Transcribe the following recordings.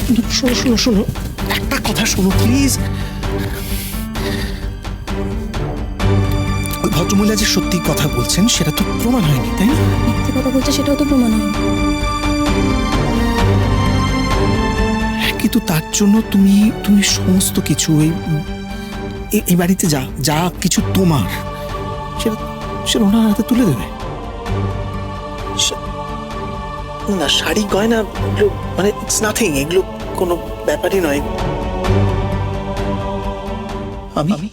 শোনো শোনো শোনো, একটা কথা শোনো প্লিজ। ওই ভদ্রমহিলা যে সত্যি কথা বলছেন সেটা তো প্রমাণ হয়নি, তাই না? মিথ্যে কথা বলছে সেটাও তো প্রমাণ হয়নি। কিন্তু তার জন্য তুমি তুমি সমস্ত কিছু এই বাড়িতে যা যা কিছু তোমার সেটা সেটা ওনার হাতে তুলে দেবে। না, শাড়ি গয়না এগুলো মানে ইটস নাথিং, এগুলো কোনো ব্যাপারই নয়। আমি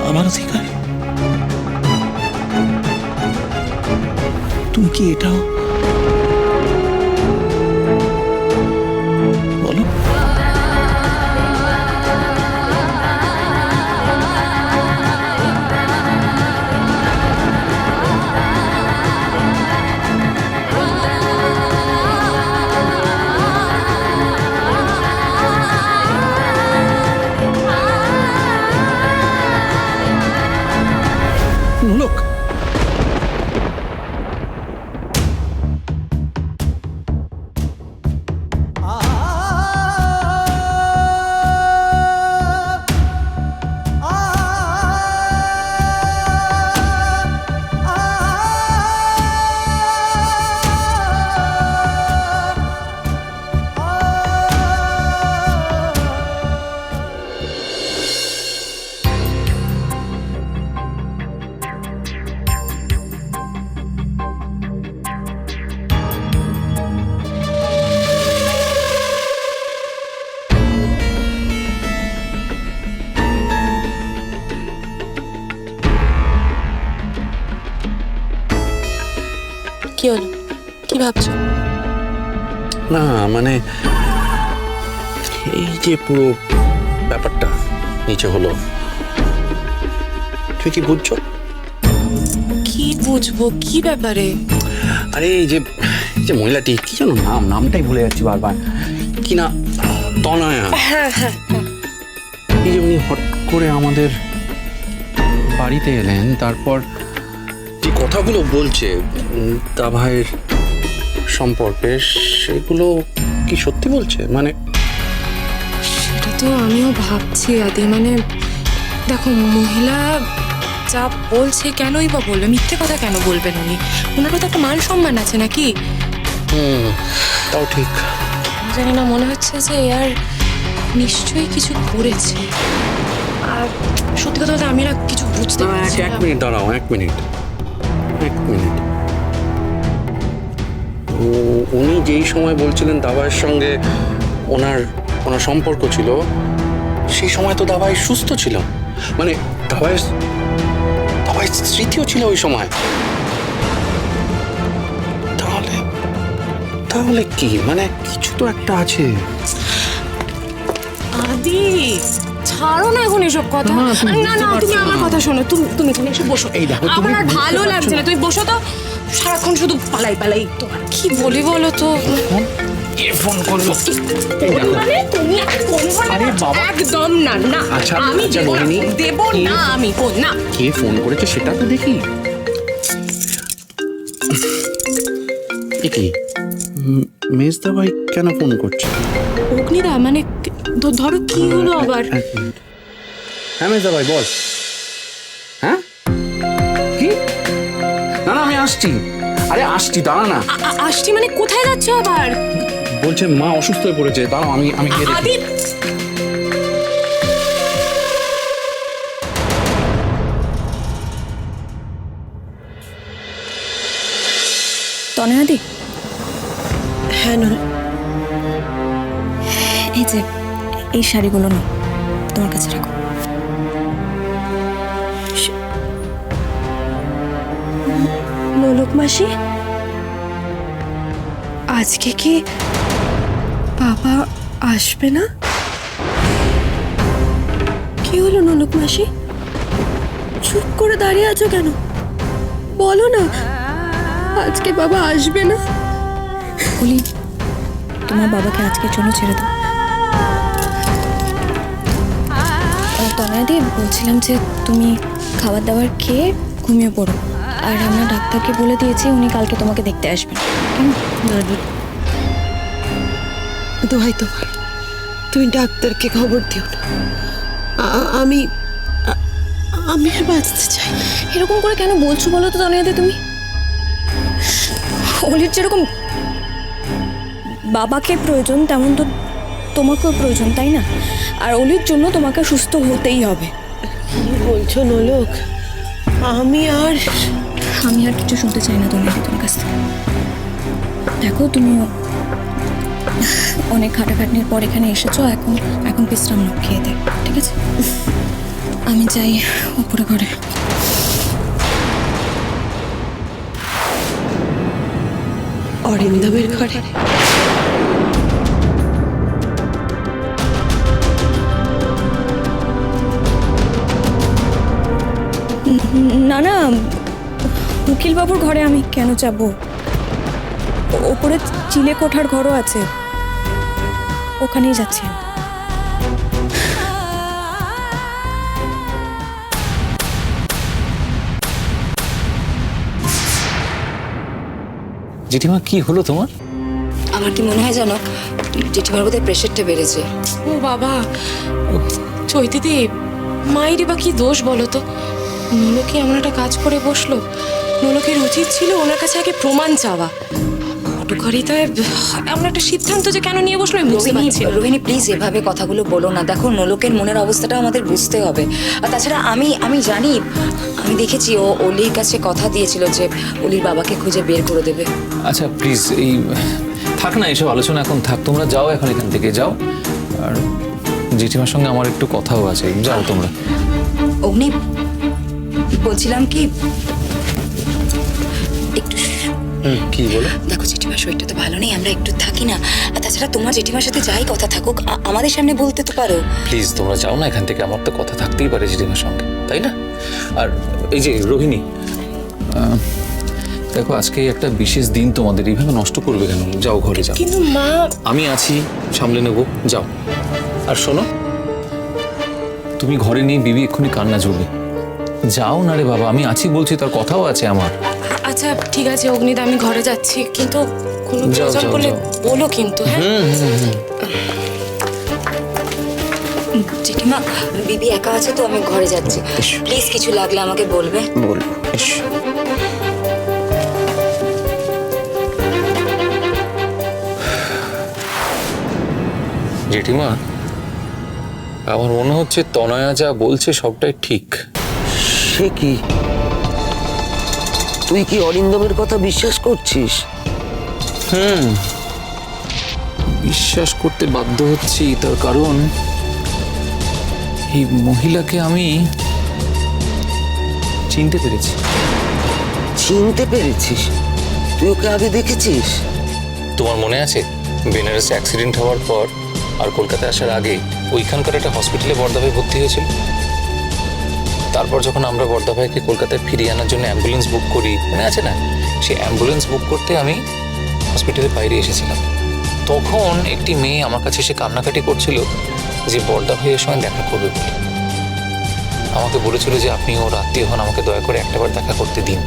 আমার অধিকার, তুমি কি এটাও বলো? লোক কি হলো, কি ভাবছো? না মানে এই যে পুরো ব্যাপারটা নিচে হলো, তুই কি বুঝছো? কি বুঝবো কি ব্যাপারে? আরে এই যে মহিলাটি কি যেন নামটাই ভুলে যাচ্ছি বারবার, কি না তনয়া। হ্যাঁ হ্যাঁ, এই যে উনি হট করে আমাদের বাড়িতে এলেন, তারপর যে কথাগুলো বলছে তা ভাইয়ের সম্পর্কে, সেগুলো কি সত্যি বলছে? মানে সেটা তো আমিও ভাবছি আদি। মানে দেখো, মহিলা যা বলছে কেনই বা বলবে, মিথ্যে কথা কেন বলবেন উনি? ওনারও তো একটা মান সম্মান আছে নাকি? তাও ঠিক। জানি না, মনে হচ্ছে যে আর নিশ্চয়ই কিছু করেছে। আর সত্যি কথা বলতে আমি না কিছু বুঝতে পারছি এক না। মিনিট দাঁড়াও, এক মিনিট। উনি যেই সময় বলছিলেন দাবাইয়ের সঙ্গে ওনার সম্পর্ক ছিল, সেই সময় তো দাবাই সুস্থ ছিল, মানে দাবাইয়ের স্মৃতিও ছিল ওই সময়। তাহলে কি মানে কিছু তো একটা আছে। আদি ছাড়ো না এখন এসব কথা। না না, তুমি আমার কথা শোনো। তুমি এখানে এসে বসো। আমার আর ভালো লাগছে না, তুমি বসো তো। সারাক্ষণ শুধু পালাই পালাই। তোমার কি বলি বলো তো? ফোন করলো মানে তুমি একদম না না, আমি দেব না, আমি ফোন না। কে ফোন করেছে সেটা তো দেখি। কি মেজদা ভাই কেন ফোন করছে? অগ্নিদা মানে ধরো কি হলো আবার? হ্যাঁ মেজদা ভাই বল। হ্যাঁ কি? না না আমি আসছি। আরে আসছি, দাঁড়া না। আসছি মানে কোথায় যাচ্ছ আবার? বলছে মা অসুস্থ হয়ে পড়েছে, দাঁড়াও আমি গিয়ে দেখি। তনয়াদি। হ্যাঁ নরে, এই যে এই শাড়িগুলো না তোমার কাছে রাখো। নোলক মাসি, আজকে কি বাবা আসবে না? কি হলো নোলক মাসি, চুপ করে দাঁড়িয়ে আছো কেন? বলো না আজকে বাবা আসবে না। বলি, তোমার বাবাকে আজকের জন্য ছেড়ে দাও। তনয়াদি, বলছিলাম যে তুমি খাবার দাবার খেয়ে ঘুমিয়ে পড়ো। আর আমরা ডাক্তারকে বলে দিয়েছি উনি কালকে তোমাকে দেখতে আসবেন। না না, দোহাই তোমার, তুমি ডাক্তারকে খবর দিও না। আমি আমি আর বাঁচতে চাই না। এরকম করে কেন বলছো বলো তো তনয়াদি তুমি? অলির যেরকম বাবাকে প্রয়োজন তেমন তো তোমাকেও প্রয়োজন, তাই না? আর অলির জন্য তোমাকে সুস্থ হতেই হবে। কি বলছো নোলক? আমি আর কিছু শুনতে চাই না তনয়াদি তোমার কাছ থেকে। দেখো তুমি অনেক খাটাখাটনির পর এখানে এসেছো, এখন বিশ্রাম নাও, খেয়ে দে, ঠিক আছে? আমি যাই উপরে ঘরে। অরিন্দমের ঘরে? না না, উকিলবাবুর ঘরে আমি কেন যাব? ওপরে চিলে কোঠার ঘরও আছে, ওখানেই যাচ্ছি। জেঠিমা কি হলো তোমার? আমার কি মনে হয় জানো, জেঠিমার বোধহয় প্রেশারটা বেড়েছে। ও বাবা, চৈতিদি মায়েরই বা কি দোষ বলো তো? নোলকে এমন একটা কাজ করে বসলো। নোলকের উচিত ছিল ওনার কাছে আগে প্রমাণ চাওয়া। ঘটকারিতায় এমন একটা সিদ্ধান্ত যে কেন নিয়ে বসলো আমি বুঝতে পারছি না। রোহিণী প্লিজ এভাবে কথাগুলো বলো না। দেখো নোলকের মনের অবস্থাটা আমাদের বুঝতে হবে। আর তাছাড়া আমি জানি, আমি দেখেছি ও অলির কাছে কথা দিয়েছিল যে অলির বাবাকে খুঁজে বের করে দেবে। আচ্ছা প্লিজ, এই থাক না এসব আলোচনা, এখন থাক, তোমরা যাও এখন এখান থেকে যাও। আর জেঠিমার সঙ্গে আমার একটু কথাও আছে, যাও তোমরা। অগ্নি, বলছিলাম কি একটু কি বলো? দেখো জেঠিমার শরীরটা তো ভালো নেই, আমরা একটু থাকি না। আর তাছাড়া তোমার জেঠিমার সাথে যাই কথা থাকুক, আমাদের সামনে বলতে তো পারো। প্লিজ তোমরা যাও না এখান থেকে, আমার তো কথা থাকতেই পারে জেঠিমার সঙ্গে, তাই না? আর এই যে রোহিণী, দেখো আজকে একটা বিশেষ দিন, তোমাদের এইভাবে নষ্ট করবে কেন? যাও ঘরে যাও, কিন্তু মা, আমি আছি, সামলে নেবো, যাও। আর শোনো, তুমি ঘরে নিয়ে বিবি এক্ষুনি কান্না জুড়বে। যাও না রে বাবা, আমি আছি বলছি, তার কথাও আছে আমার। আচ্ছা ঠিক আছে অগ্নিদা, আমি ঘরে যাচ্ছি, কিন্তু কোনো যাও, প্রয়োজন যাও, বলে যাও। বলো কিন্তু। হ্যাঁ জেঠিমা, বিবি একা আছে তো, আমি ঘরে যাচ্ছি। প্লিজ কিছু লাগলে আমাকে বলবে। বলবো, এস। জেঠিমা, আমার মনে হচ্ছে তনয়া যা বলছে সবটাই ঠিক। সে কি? তুই কি অরিন্দমের কথা বিশ্বাস করছিস? বিশ্বাস করতে বাধ্য হচ্ছি, তার কারণ এই মহিলাকে আমি চিনতে পেরেছি। চিনতে পেরেছিস? তুই ওকে আগে দেখেছিস? তোমার মনে আছে বেনারসে অ্যাক্সিডেন্ট হওয়ার পর আর কলকাতায় আসার আগে ওইখানকার একটা হসপিটালে বর্দাভাই ভর্তি হয়েছিল? তারপর যখন আমরা বর্দাভাইকে কলকাতায় ফিরিয়ে আনার জন্য অ্যাম্বুলেন্স বুক করি, মনে আছে না? সেই অ্যাম্বুলেন্স বুক করতে আমি হসপিটালের বাইরে এসেছিলাম। তখন একটি মেয়ে আমার কাছে এসে কান্নাকাটি করছিল যে বর্দাভাইয়ের সঙ্গে দেখা করবে বলে। আমাকে বলেছিল যে আপনি ওর আত্মীয় হন, আমাকে দয়া করে একটাবার দেখা করতে দিন।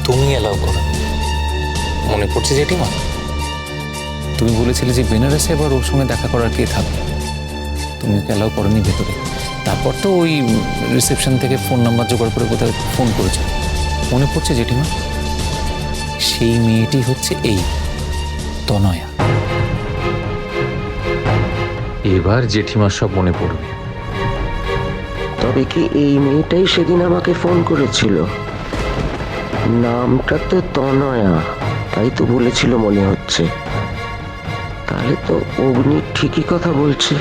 তুমি অ্যালাউ করো। মনে পড়ছে জেঠিমা? তুমি বলেছিলে যে বেনারসে এবার ওর সঙ্গে দেখা করার কে থাকবে, তুমি ওকে অ্যালাউ করনি ভেতরে। তারপর তো ওই রিসেপশন থেকে ফোন নাম্বার জোগাড় করে কোথাও ফোন করেছিল, মনে পড়ছে জেঠিমা? সেই মেয়েটি হচ্ছে এই তনয়া। এবার জেঠিমার সব মনে পড়বে। তবে কি এই মেয়েটাই সেদিন আমাকে ফোন করেছিল? নামটা তো তনয়া, তাই তো বলেছিল মনে হচ্ছে। তাহলে তো অগ্নি ঠিকই কথা বলছে।